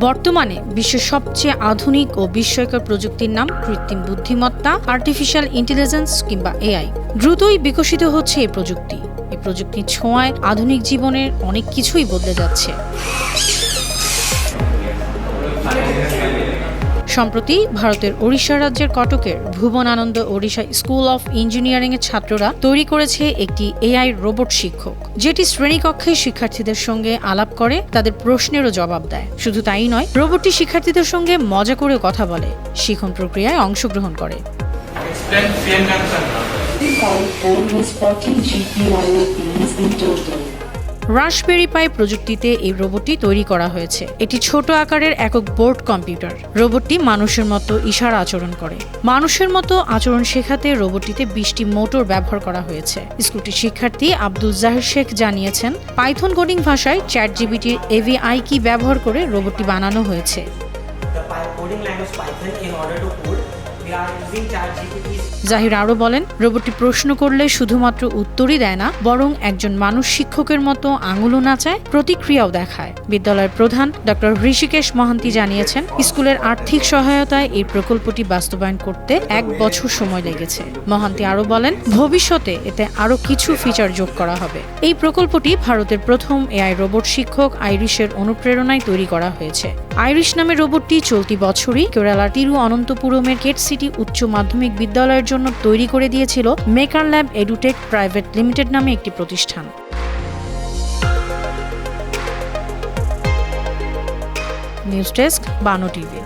বর্তমানে বিশ্বের সবচেয়ে আধুনিক ও বিস্ময়কর প্রযুক্তির নাম কৃত্রিম বুদ্ধিমত্তা, আর্টিফিশিয়াল ইন্টেলিজেন্স কিংবা এআই। দ্রুতই বিকশিত হচ্ছে এই প্রযুক্তি। এই প্রযুক্তির ছোঁয়ায় আধুনিক জীবনের অনেক কিছুই বদলে যাচ্ছে। সম্প্রতি ভারতের ওড়িশা রাজ্যের কটকের ভুবন আনন্দ ওড়িশা স্কুল অফ ইঞ্জিনিয়ারিং এর ছাত্ররা তৈরি করেছে একটি এআই রোবট শিক্ষক, যেটি শ্রেণীকক্ষে শিক্ষার্থীদের সঙ্গে আলাপ করে, তাদের প্রশ্নেরও জবাব দেয়। শুধু তাই নয়, রোবটটি শিক্ষার্থীদের সঙ্গে মজা করে কথা বলে, শিখন প্রক্রিয়ায় অংশগ্রহণ করে। রাসবেরি পাই প্রযুক্তিতে এই রোবটটি তৈরি করা হয়েছে। এটি ছোট আকারের একক বোর্ড কম্পিউটার। রোবটটি মানুষের মতো ইশারা আচরণ করে। মানুষের মতো আচরণ শেখাতে রোবটটিতে 20টি মোটর ব্যবহার করা হয়েছে। স্কুলটির শিক্ষার্থী আব্দুল জাহির শেখ জানিয়েছেন, পাইথন কোডিং ভাষায় চ্যাটজিপিটির এভিআই কি ব্যবহার করে রোবটটি বানানো হয়েছে। জাহির আরও বলেন, রোবটটি প্রশ্ন করলে শুধুমাত্র উত্তরই দেয় না, বরং একজন মানুষ শিক্ষকের মতো আঙুলও নাচায়, প্রতিক্রিয়াও দেখায়। বিদ্যালয়ের প্রধান ডক্টর ঋষিকেশ মহান্তি জানিয়েছেন, স্কুলের আর্থিক সহায়তায় এই প্রকল্পটি বাস্তবায়ন করতে 1 বছর সময় লেগেছে। মহান্তি আরও বলেন, ভবিষ্যতে এতে আরও কিছু ফিচার যোগ করা হবে। এই প্রকল্পটি ভারতের প্রথম এআই রোবট শিক্ষক আইরিশের অনুপ্রেরণায় তৈরি করা হয়েছে। আইরিশ নামের রোবটটি চলতি বছরই কেরালার তিরুঅনন্তপুরমের কেট সিটি উচ্চ মাধ্যমিক বিদ্যালয়ের জন্য তৈরি করে দিয়েছিল maker lab edutech private limited নামে একটি প্রতিষ্ঠান। নিউজ ডেস্ক, বানো টিভি।